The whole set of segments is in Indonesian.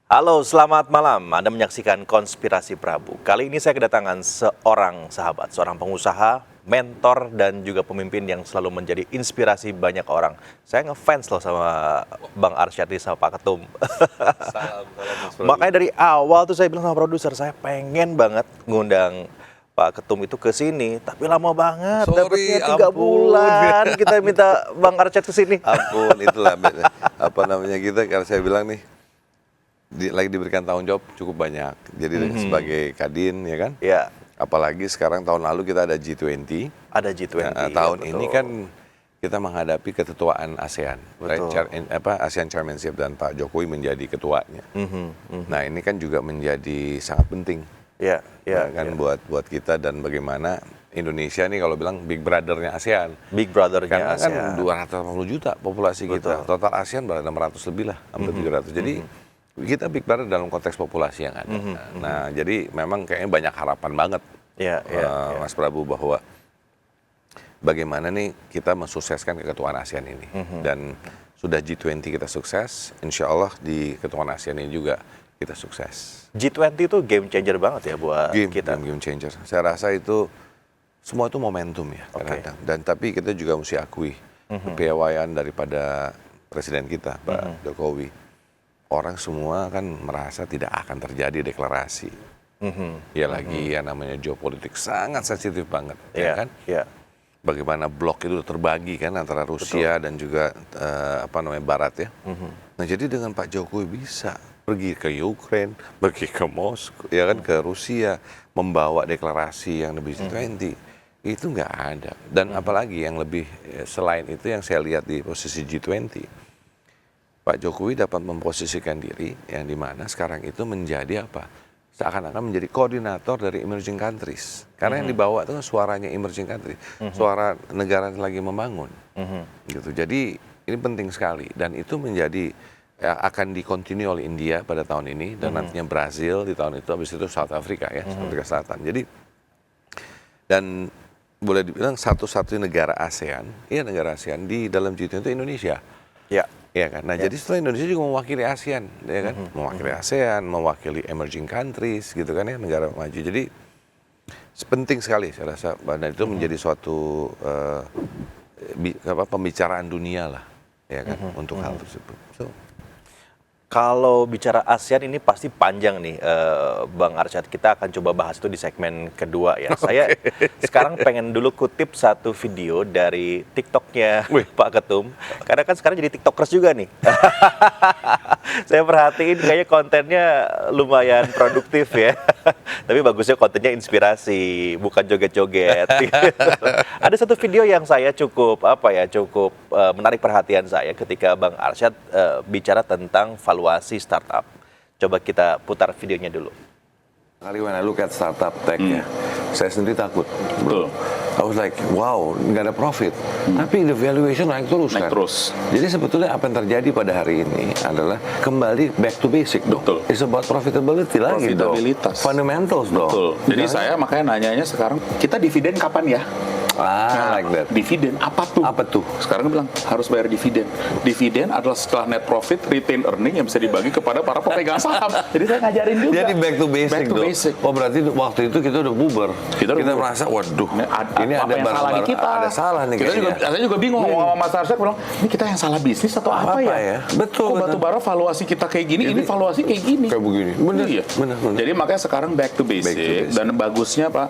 Halo, selamat malam. Anda menyaksikan Konspirasi Prabu. Kali ini saya kedatangan seorang sahabat, seorang pengusaha, mentor, dan juga pemimpin yang selalu menjadi inspirasi banyak orang. Saya ngefans loh sama Bang Arsyad sama Pak Ketum. Salam Mas Prabu. Makanya dari awal tuh saya bilang sama produser, saya pengen banget ngundang Pak Ketum itu ke sini, tapi lama banget. Sorry, Dapatnya 3 ampun. bulan kita minta Bang Arsyad ke sini. Ampun, itulah apa namanya kita, karena saya bilang nih lagi diberikan tanggung jawab cukup banyak. Jadi sebagai Kadin ya kan. Ya, Apalagi sekarang tahun lalu kita ada G20. ada G20. Nah, ya, tahun betul. ini kan kita menghadapi keketuaan ASEAN, right? Betul. ASEAN Chairmanship dan Pak Jokowi menjadi ketuanya. Mhm. Nah, ini kan juga menjadi sangat penting. Ya, Ya, ya, kan ya. buat kita dan bagaimana Indonesia nih kalau bilang big brother-nya ASEAN. Big Brother-nya Karena kan ASEAN. 280 juta populasi kita. Betul. Total ASEAN berada 600 lebih lah, hampir 700. Jadi kita big brother dalam konteks populasi yang ada. Nah, jadi memang kayaknya banyak harapan banget, Ya, ya, Mas Prabu, bahwa bagaimana nih kita mensukseskan keketuaan ASEAN ini. Dan sudah G20 kita sukses, insya Allah di keketuaan ASEAN ini juga kita sukses. G20 itu game changer banget ya buat kita. Game changer. Saya rasa itu semua itu momentum ya kadang-kadang. Dan tapi kita juga mesti akui kepiawaian daripada presiden kita Pak Jokowi. Orang semua kan merasa tidak akan terjadi deklarasi. Ya lagi yang namanya geopolitik sangat sensitif banget, ya kan? Ya. Bagaimana blok itu terbagi kan antara Rusia dan juga Barat ya. Nah, jadi dengan Pak Jokowi bisa pergi ke Ukraine, pergi ke Moskow, ya kan, ke Rusia, membawa deklarasi yang lebih G20, itu nggak ada. Dan apalagi yang lebih selain itu yang saya lihat di posisi G20, Pak Jokowi dapat memposisikan diri yang dimana sekarang itu menjadi apa? Seakan-akan menjadi koordinator dari emerging countries. Karena yang dibawa itu kan suaranya emerging countries, suara negara yang lagi membangun. Gitu. Jadi ini penting sekali dan itu menjadi akan dikontinue oleh India pada tahun ini dan nantinya Brazil di tahun itu, habis itu South Africa ya, Afrika Selatan. Jadi dan boleh dibilang satu-satunya negara ASEAN, negara ASEAN di dalam G20 itu Indonesia. Ya. Ya kan. Nah, jadi setelah Indonesia juga mewakili ASEAN, ya kan? Mewakili ASEAN, mewakili emerging countries gitu kan ya, negara maju. Jadi penting sekali saya rasa, dan itu menjadi suatu pembicaraan dunia lah, ya kan, untuk hal tersebut. So, Kalau bicara ASEAN ini pasti panjang nih, Bang Arsyad. Kita akan coba bahas itu di segmen kedua ya. Saya sekarang pengen dulu kutip satu video dari TikToknya Pak Ketum. Karena kan sekarang jadi TikTokers juga nih. Saya perhatiin kayaknya kontennya lumayan produktif ya. Tapi bagusnya kontennya inspirasi, bukan joget-joget. Ada satu video yang saya cukup menarik perhatian saya ketika Bang Arsyad bicara tentang valuasi startup. Coba kita putar videonya dulu. kali when I look at startup tech ya, saya sendiri takut. Betul. I was like, wow, nggak ada profit. Tapi the valuation naik terus kan. Jadi sebetulnya apa yang terjadi pada hari ini adalah kembali back to basic dong. Betul. It's about profitability lagi dong. Profitabilitas. Fundamentals dong. Betul. Jadi saya makanya nanyanya sekarang, kita dividen kapan ya? Like that. Dividen apa tuh? Apa tuh? Sekarang bilang harus bayar dividen. Dividen adalah setelah net profit, retain earning yang bisa dibagi kepada para pemegang saham. Jadi saya ngajarin juga. Jadi back to basic Back to dong. basic. Oh, berarti waktu itu kita udah bubar. Kita merasa, waduh, ini apa ada yang salah di kita. Ada salah nih Kita juga, kayaknya. saya juga bingung ngomong sama Mas Arsyad, bilang, ini kita yang salah bisnis atau apa ya? Betul. Kok batu bara valuasi kita kayak gini, ini valuasi kayak gini. Kayak begini. Benar. Iya. Benar. Jadi makanya sekarang back to basic. Back to basic. Dan bagusnya Pak,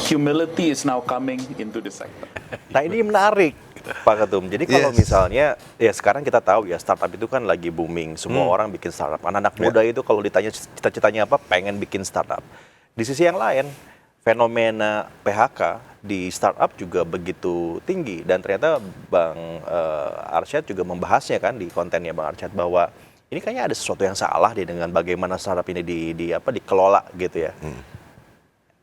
humility is now coming into the sector. Nah ini menarik Pak Ketum. Jadi kalau misalnya ya sekarang kita tahu ya startup itu kan lagi booming. Semua orang bikin startup. Anak-anak muda itu kalau ditanya cita-citanya apa, pengen bikin startup. Di sisi yang lain, fenomena PHK di startup juga begitu tinggi. Dan ternyata Bang Arsyad juga membahasnya kan di kontennya Bang Arsyad bahwa ini kayaknya ada sesuatu yang salah deh dengan bagaimana startup ini dikelola gitu ya.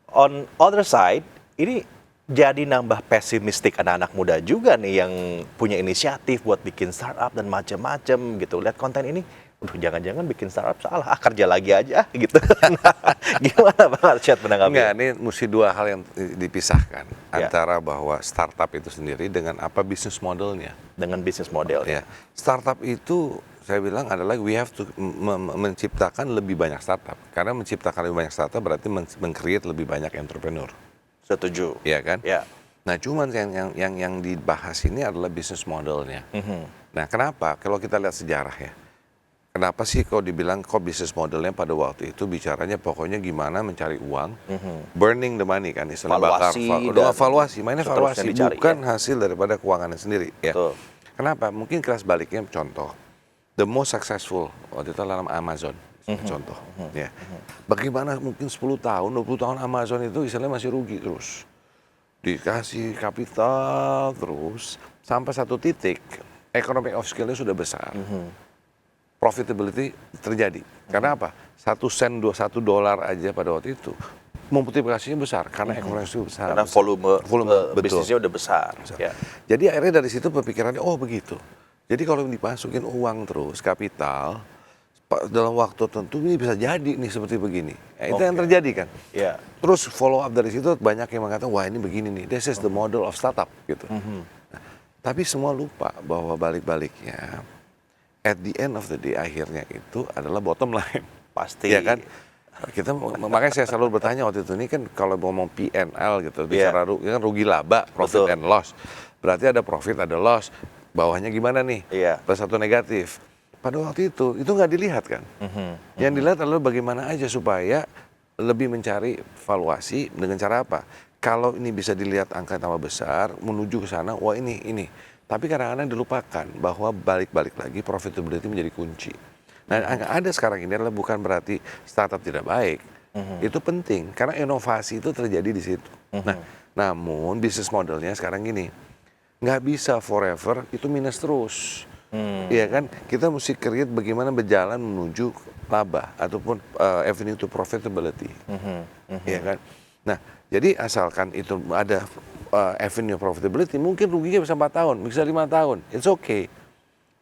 On other side, ini jadi nambah pesimistik anak-anak muda juga nih yang punya inisiatif buat bikin startup dan macam-macam gitu. Lihat konten ini jangan-jangan bikin startup salah, kerja lagi aja gitu. Nah, gimana Bang Arsyad menanggapi? Enggak, ini mesti dua hal yang dipisahkan Ya. antara bahwa startup itu sendiri dengan apa bisnis modelnya. Dengan bisnis model Ya, startup itu saya bilang adalah we have to menciptakan lebih banyak startup. Karena menciptakan lebih banyak startup berarti meng-create lebih banyak entrepreneur, Setuju. ya kan? Ya. Nah, cuman yang dibahas ini adalah bisnis modelnya. Nah, kenapa? Kalau kita lihat sejarah ya, kenapa sih kok dibilang kok bisnis modelnya pada waktu itu bicaranya pokoknya gimana mencari uang, burning the money kan, istilah bakar, Valuasi dan valuasi, mainnya seterusnya valuasi, dicari, bukan ya. hasil daripada keuangannya sendiri. Ya. Betul. Kenapa? Mungkin kelas baliknya contoh, the most successful waktu itu dalam Amazon, contoh. Ya. Bagaimana mungkin 10 tahun, 20 tahun Amazon itu istilahnya masih rugi terus. Dikasih kapital terus, sampai satu titik, economic of scale-nya sudah besar. Profitability terjadi. Karena apa? 1 sen, 1 dolar aja pada waktu itu multiplikasinya besar karena ekonomi itu besar. Karena volume betul. bisnisnya udah besar. Ya. Jadi akhirnya dari situ pemikirannya oh begitu. Jadi kalau dimasukin uang terus kapital dalam waktu tertentu ini bisa jadi nih seperti begini. Ya, itu yang terjadi kan. Ya. Terus follow up dari situ banyak yang mengatakan wah ini begini nih. This is the model of startup gitu. Nah, tapi semua lupa bahwa balik-baliknya at the end of the day akhirnya itu adalah bottom line. Pasti. Ya kan? Kita makanya saya selalu bertanya waktu itu ini kan kalau ngomong P&L gitu bicara kan rugi laba, profit Betul. and loss. Berarti ada profit, ada loss. Bawahnya gimana nih? Iya. Plus atau negatif. Pada waktu itu nggak dilihat kan. Yang dilihat adalah bagaimana aja supaya lebih mencari valuasi dengan cara apa? Kalau ini bisa dilihat angka tambah besar menuju ke sana, wah ini. Tapi kadang-kadang dilupakan bahwa balik-balik lagi profitability menjadi kunci. Nah, yang ada sekarang ini adalah bukan berarti startup tidak baik. Itu penting karena inovasi itu terjadi di situ. Nah, namun bisnis modelnya sekarang gini, nggak bisa forever itu minus terus. Iya kan? Kita mesti create bagaimana berjalan menuju laba ataupun avenue to profitability. Iya kan? Nah, jadi asalkan itu ada avenue profitability, mungkin ruginya bisa 4 tahun, bisa 5 tahun, it's okay.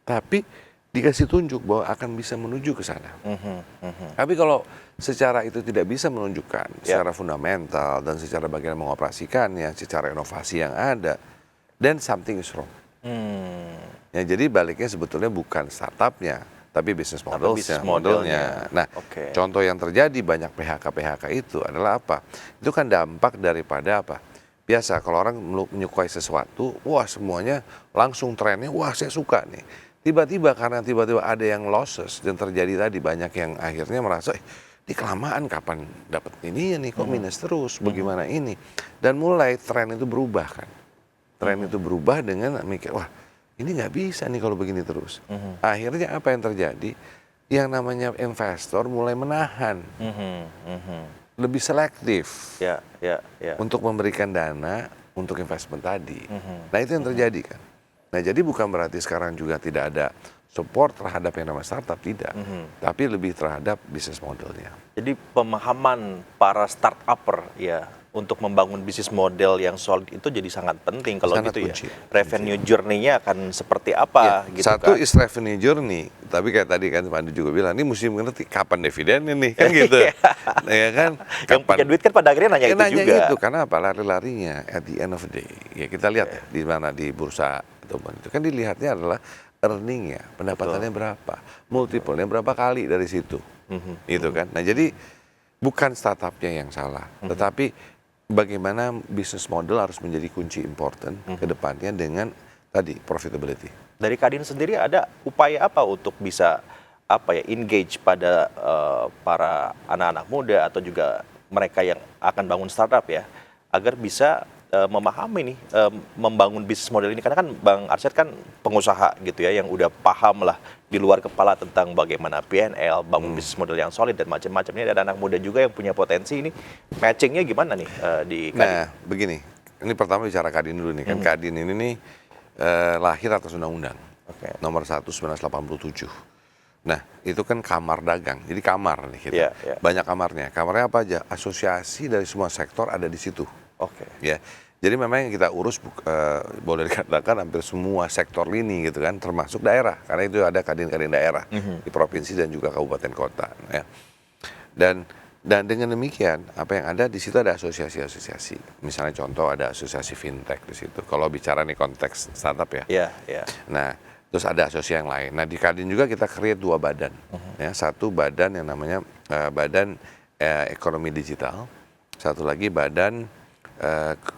Tapi dikasih tunjuk bahwa akan bisa menuju ke sana. Tapi kalau secara itu tidak bisa menunjukkan secara fundamental dan secara bagaimana mengoperasikannya, secara inovasi yang ada, then something is wrong. Ya, jadi baliknya sebetulnya bukan startupnya, tapi bisnis modelnya. Nah, contoh yang terjadi banyak PHK itu adalah apa? Itu kan dampak daripada apa? Biasa kalau orang menyukai sesuatu, wah semuanya langsung trennya, wah saya suka nih. Tiba-tiba karena tiba-tiba ada yang losses dan terjadi tadi banyak yang akhirnya merasa ini kelamaan kapan dapat ini ya nih kok minus terus bagaimana ini dan mulai tren itu berubah kan. Tren itu berubah dengan mikir wah ini nggak bisa nih kalau begini terus. Akhirnya apa yang terjadi? Yang namanya investor mulai menahan. Lebih selektif. Untuk memberikan dana untuk investment tadi. Nah, itu yang terjadi kan. Nah, jadi bukan berarti sekarang juga tidak ada support terhadap yang namanya startup, tidak. Tapi lebih terhadap bisnis modelnya. Jadi pemahaman para startupper ya untuk membangun bisnis model yang solid itu jadi sangat penting kalau Sangat gitu kunci. ya. Revenue journey-nya akan seperti apa gitu satu kan. is revenue journey, tapi kayak tadi kan Pak Andi juga bilang, ini mesti mengerti kapan dividennya nih, kan gitu. Ya kan? Yang punya duit kan pada akhirnya nanya itu nanya juga. itu, karena apa? Lari-larinya at the end of the day. Ya kita lihat ya, di mana di bursa ataupun itu kan dilihatnya adalah earning-nya, pendapatannya berapa, multiple-nya berapa kali dari situ. Gitu kan. Nah, jadi bukan startupnya yang salah, tetapi bagaimana bisnis model harus menjadi kunci important ke depannya dengan tadi profitability. Dari Kadin sendiri ada upaya apa untuk bisa engage pada para anak-anak muda atau juga mereka yang akan bangun startup ya agar bisa memahami nih membangun bisnis model ini, karena kan Bang Arsyad kan pengusaha gitu ya yang udah paham lah di luar kepala tentang bagaimana P&L, bangun bisnis model yang solid dan macam-macam. Ini ada anak muda juga yang punya potensi, ini matchingnya gimana nih di Kadin? Nah, begini, ini pertama bicara Kadin dulu nih kan. Kadin ini nih lahir atas undang-undang nomor 1 1987. Nah, itu kan kamar dagang, jadi kamar nih kita. Banyak kamarnya. Kamarnya apa aja? Asosiasi dari semua sektor ada di situ. Ya, Jadi memang yang kita urus boleh dikatakan hampir semua sektor lini gitu kan, termasuk daerah, karena itu ada kadin-kadin daerah di provinsi dan juga kabupaten kota. Ya. Dan dengan demikian, apa yang ada di situ ada asosiasi-asosiasi. Misalnya contoh ada asosiasi fintech di situ. Kalau bicara nih konteks startup ya. Iya, iya. Nah, terus ada asosiasi yang lain. Nah, di Kadin juga kita create 2 badan. Ya, satu badan yang namanya Badan Ekonomi Digital, satu lagi Badan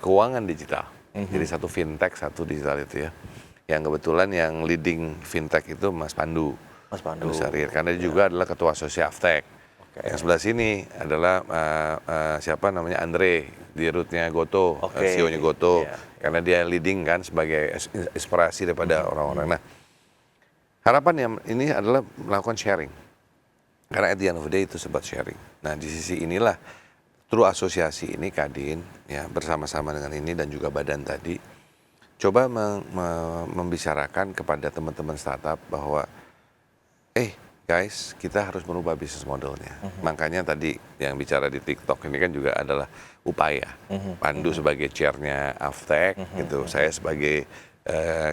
Keuangan Digital. Jadi satu fintech, satu digital itu ya. Yang kebetulan yang leading fintech itu Mas Pandu. Mas Pandu. Sarir, karena dia juga adalah ketua asosiasi Aftek. Yang sebelah sini adalah siapa namanya Andre di rootnya Goto, CEO-nya Goto, karena dia leading kan sebagai inspirasi daripada orang-orang. Nah, harapannya ini adalah melakukan sharing, karena at the end of the day itu sebab sharing. Nah, di sisi inilah through asosiasi ini Kadin ya bersama-sama dengan ini dan juga badan tadi coba membicarakan kepada teman-teman startup bahwa guys, kita harus merubah bisnis modelnya. Makanya tadi yang bicara di TikTok ini kan juga adalah upaya. Pandu sebagai chairnya Aftek, gitu. Saya sebagai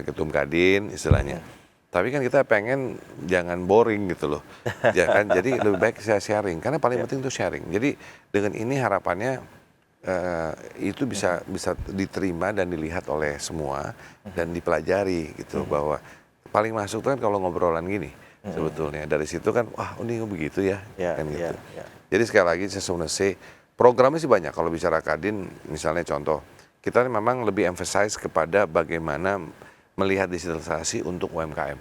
ketum Kadin, istilahnya. Tapi kan kita pengen jangan boring gitu loh. Ya kan? Jadi lebih baik saya sharing. Karena paling penting itu sharing. Jadi dengan ini harapannya itu bisa diterima dan dilihat oleh semua dan dipelajari gitu bahwa paling masuk tuh kan kalau ngobrolan gini. Sebetulnya dari situ kan wah ini begitu ya, kan gitu. Jadi sekali lagi saya sebenarnya say programnya sih banyak. Kalau bicara Kadin misalnya contoh kita memang lebih emphasize kepada bagaimana melihat digitalisasi untuk UMKM.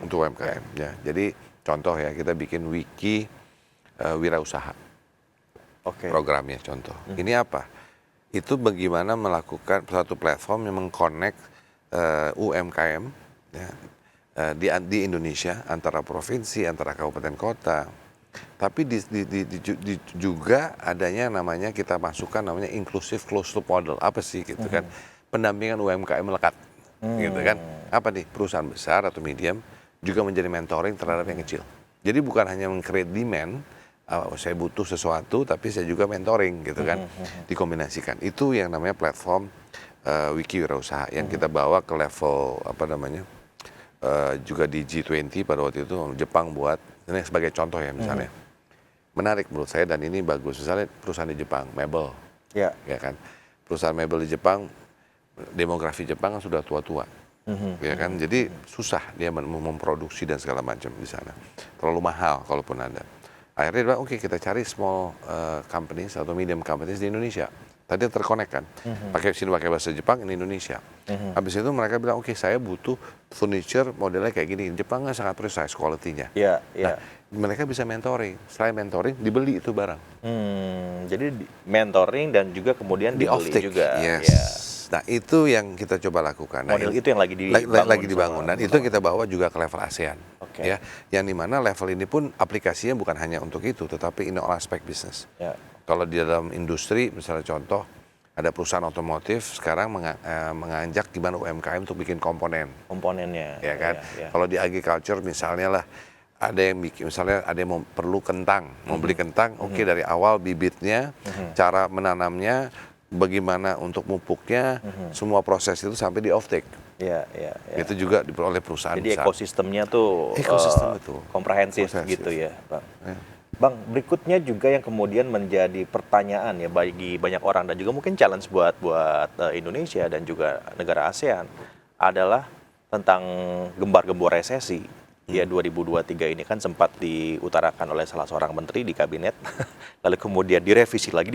Untuk UMKM ya. Jadi contoh ya kita bikin wiki wirausaha. Programnya contoh. Ini apa? Itu bagaimana melakukan suatu platform yang mengconnect UMKM ya, di Indonesia antara provinsi, antara kabupaten kota. Tapi juga adanya namanya kita masukkan namanya inclusive closed loop model. Apa sih gitu kan? Pendampingan UMKM melekat. Gitu kan? Apa nih? Perusahaan besar atau medium juga menjadi mentoring terhadap yang kecil. Jadi bukan hanya meng-create demand, saya butuh sesuatu tapi saya juga mentoring gitu kan. Dikombinasikan. Itu yang namanya platform Wiki Wirausaha yang kita bawa ke level apa namanya? Juga di G20 pada waktu itu Jepang buat ini sebagai contoh ya misalnya menarik menurut saya dan ini bagus misalnya perusahaan di Jepang mebel ya kan perusahaan mebel di Jepang demografi Jepang kan sudah tua-tua ya kan jadi susah dia memproduksi dan segala macam di sana terlalu mahal kalaupun ada akhirnya dia bilang oke, kita cari small companies atau medium companies di Indonesia. Tadi terkonek kan, pakai bahasa Jepang ini Indonesia. Habis itu mereka bilang, oke, saya butuh furniture modelnya kayak gini. Jepang kan sangat precise quality-nya. Nah, mereka bisa mentoring. Selain mentoring, dibeli itu barang. Jadi mentoring dan juga kemudian dibeli juga. Nah, itu yang kita coba lakukan. Model itu yang lagi dibangun. Dan itu yang kita bawa juga ke level ASEAN. Ya, yang dimana level ini pun aplikasinya bukan hanya untuk itu, tetapi in all aspect bisnis. Kalau di dalam industri, misalnya contoh, ada perusahaan otomotif sekarang mengajak gimana UMKM untuk bikin komponennya, ya kan? Kalau di agriculture misalnya lah, ada yang bikin, misalnya ada yang perlu kentang, mau beli kentang, oke, dari awal bibitnya, cara menanamnya, bagaimana untuk mupuknya, semua proses itu sampai di offtake. Itu juga oleh perusahaan Jadi besar. ekosistemnya tuh komprehensif gitu ya, Bang. Bang, berikutnya juga yang kemudian menjadi pertanyaan ya bagi banyak orang dan juga mungkin challenge buat Indonesia dan juga negara ASEAN adalah tentang gembar-gembor resesi. Ya 2023 ini kan sempat diutarakan oleh salah seorang menteri di kabinet, lalu kemudian direvisi lagi.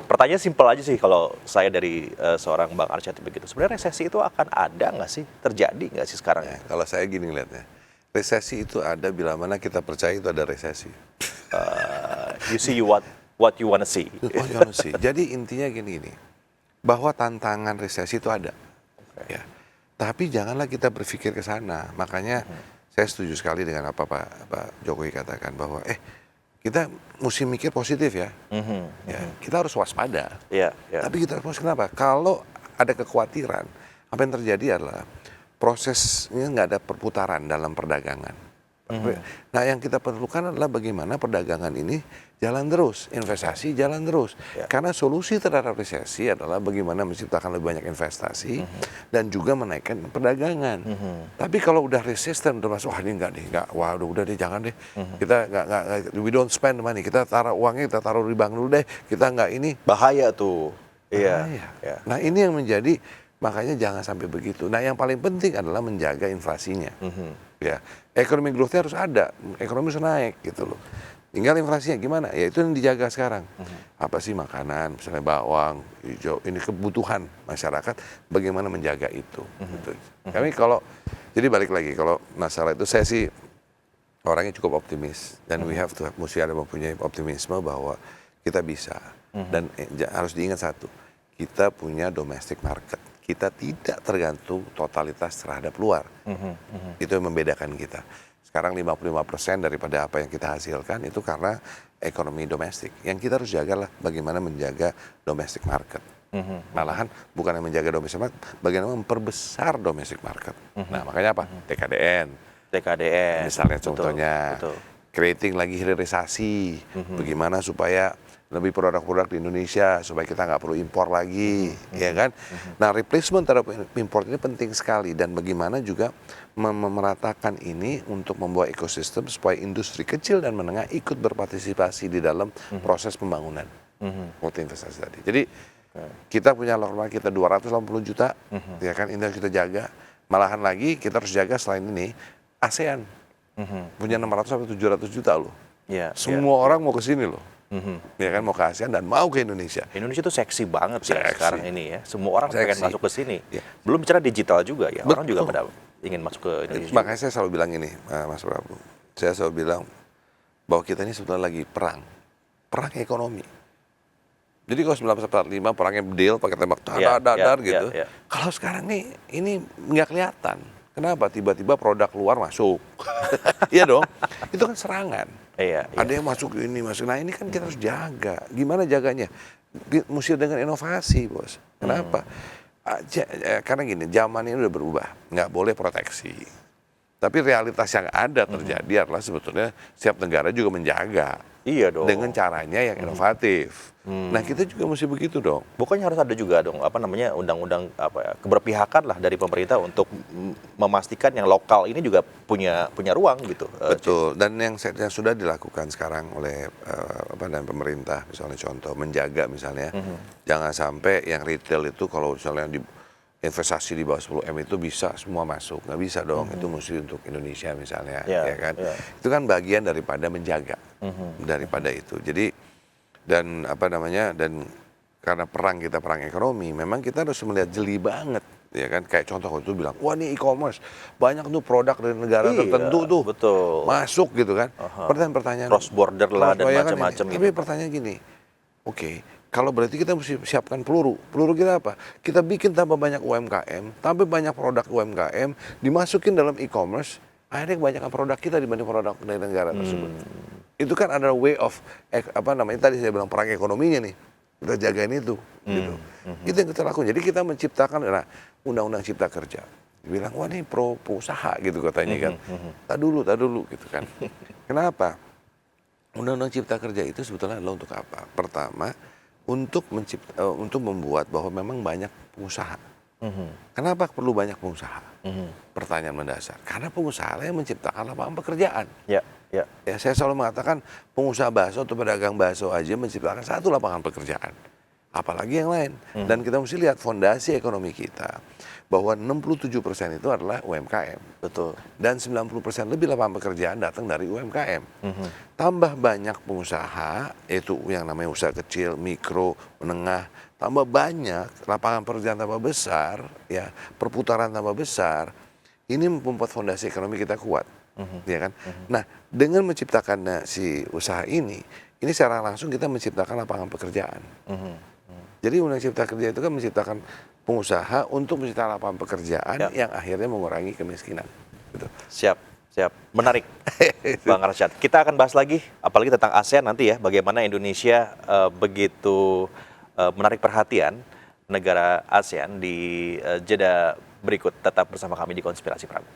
Pertanyaan simpel aja sih kalau saya dari seorang Bang Arsyad begitu. Sebenarnya resesi itu akan ada nggak sih? Terjadi nggak sih sekarang? Kalau saya gini ngeliatnya. Resesi itu ada bila mana kita percaya itu ada resesi. You see what you wanna see. Jadi intinya gini, bahwa tantangan resesi itu ada. Ya. Tapi janganlah kita berpikir ke sana. Makanya saya setuju sekali dengan apa Pak Jokowi katakan bahwa kita mesti mikir positif ya. Ya kita harus waspada. Tapi kita harus kenapa? Kalau ada kekhawatiran, apa yang terjadi adalah prosesnya nggak ada perputaran dalam perdagangan. Nah yang kita perlukan adalah bagaimana perdagangan ini jalan terus, investasi jalan terus. Ya. Karena solusi terhadap resesi adalah bagaimana menciptakan lebih banyak investasi dan juga menaikkan perdagangan. Tapi kalau udah resisten, udah masuk, wah ini enggak deh, enggak, wah udah deh, jangan deh. Kita enggak, we don't spend money, kita taruh uangnya, kita taruh di bank dulu deh, kita enggak ini. Bahaya tuh. Iya. Bahaya. Ya. Nah ini yang menjadi, makanya jangan sampai begitu. Nah yang paling penting adalah menjaga inflasinya. Ya, ekonomi growth-nya harus ada, ekonomi harus naik gitu loh. Tinggal inflasinya gimana? Ya itu yang dijaga sekarang. Apa sih makanan, misalnya bawang, hijau, ini kebutuhan masyarakat, bagaimana menjaga itu. Gitu. Kami kalau, jadi balik lagi, kalau masalah itu saya sih orangnya cukup optimis. Dan we have to, mesti ada mempunyai optimisme bahwa kita bisa. Dan harus diingat satu, kita punya domestic market. Kita tidak tergantung totalitas terhadap luar. Itu yang membedakan kita. Sekarang 55% daripada apa yang kita hasilkan itu karena ekonomi domestik. Yang kita harus jaga lah bagaimana menjaga domestic market. Malahan bukan yang menjaga domestic market, bagaimana memperbesar domestic market. Nah makanya apa? TKDN. Misalnya contohnya, creating lagi hilirisasi. Bagaimana supaya lebih produk-produk di Indonesia supaya kita nggak perlu impor lagi, ya kan? Nah, replacement terhadap impor ini penting sekali dan bagaimana juga memeratakan ini untuk membuat ekosistem supaya industri kecil dan menengah ikut berpartisipasi di dalam proses pembangunan multi investasi tadi. Jadi kita punya norma kita 280 juta, ya kan? Ini harus kita jaga. Malahan lagi kita harus jaga selain ini ASEAN punya 600 sampai 700 juta loh. Semua orang mau ke sini loh. Ya kan, mau ke ASEAN dan mau ke Indonesia. Indonesia tuh seksi banget ya sekarang ini ya. Semua orang pengen masuk ke sini. Ya. Belum bicara digital juga ya. Orang juga pada ingin masuk ke Indonesia. Makanya saya selalu bilang ini, Mas Prabu. Saya selalu bilang bahwa kita ini sebetulnya lagi perang ekonomi. Jadi kalau 1945 perangnya deal pakai tembak dadar gitu. Kalau sekarang nih ini nggak kelihatan. Kenapa? Tiba-tiba produk luar masuk. Iya dong. Itu kan serangan. Ada yang masuk ini, masuk. Nah ini kan kita harus jaga. Gimana jaganya? Mesti dengan inovasi, bos. Kenapa? Karena gini, zaman ini udah berubah. Nggak boleh proteksi. Tapi realitas yang ada terjadi adalah sebetulnya setiap negara juga menjaga. Iya dong. Dengan caranya yang inovatif. Nah kita juga mesti begitu dong. Bukannya harus ada juga dong undang-undang keberpihakan lah dari pemerintah untuk memastikan yang lokal ini juga punya ruang gitu. Betul. Dan yang sudah dilakukan sekarang oleh pemerintah, misalnya contoh menjaga misalnya, jangan sampai yang retail itu kalau misalnya investasi di bawah 10 M itu bisa semua masuk, nggak bisa dong. Itu mesti untuk Indonesia misalnya, ya kan? Itu kan bagian daripada menjaga daripada itu. Jadi dan dan karena kita perang ekonomi, memang kita harus melihat jeli banget, ya kan? Kayak contoh itu bilang, wah ini e-commerce banyak tuh produk dari negara tertentu tuh masuk gitu kan? Pertanyaan cross border lah dan macam-macam gitu. Tapi pertanyaan gini, oke. Kalau berarti kita mesti siapkan peluru kita apa? Kita bikin tambah banyak UMKM, tambah banyak produk UMKM, dimasukin dalam e-commerce, akhirnya kebanyakan produk kita dibanding produk dari negara tersebut. Itu kan ada way of, tadi saya bilang perang ekonominya nih, kita jagain itu. Gitu. Itu yang kita lakukan, jadi kita menciptakan, undang-undang cipta kerja. Dibilang, wah ini pro usaha gitu katanya kan. Tak dulu gitu kan. Kenapa? Undang-undang cipta kerja itu sebetulnya adalah untuk apa? Pertama, untuk membuat bahwa memang banyak pengusaha. Kenapa perlu banyak pengusaha? Pertanyaan mendasar. Karena pengusaha yang menciptakan lapangan pekerjaan. Ya, saya selalu mengatakan pengusaha bakso atau pedagang bakso aja menciptakan satu lapangan pekerjaan. Apalagi yang lain. Dan kita mesti lihat fondasi ekonomi kita. Bahwa 67% itu adalah UMKM. Betul. Dan 90% lebih lapangan pekerjaan datang dari UMKM. Tambah banyak pengusaha, itu yang namanya usaha kecil, mikro, menengah, tambah banyak lapangan pekerjaan tambah besar, ya, perputaran tambah besar, ini membuat fondasi ekonomi kita kuat. Ya kan? Nah, dengan menciptakan si usaha ini secara langsung kita menciptakan lapangan pekerjaan. Jadi undang cipta kerja itu kan menciptakan pengusaha untuk menciptakan lapangan pekerjaan yang akhirnya mengurangi kemiskinan. Gitu. Siap. Menarik, Bang Arsyad. Kita akan bahas lagi, apalagi tentang ASEAN nanti ya, bagaimana Indonesia begitu menarik perhatian negara ASEAN di jeda berikut. Tetap bersama kami di Konspirasi Prabu.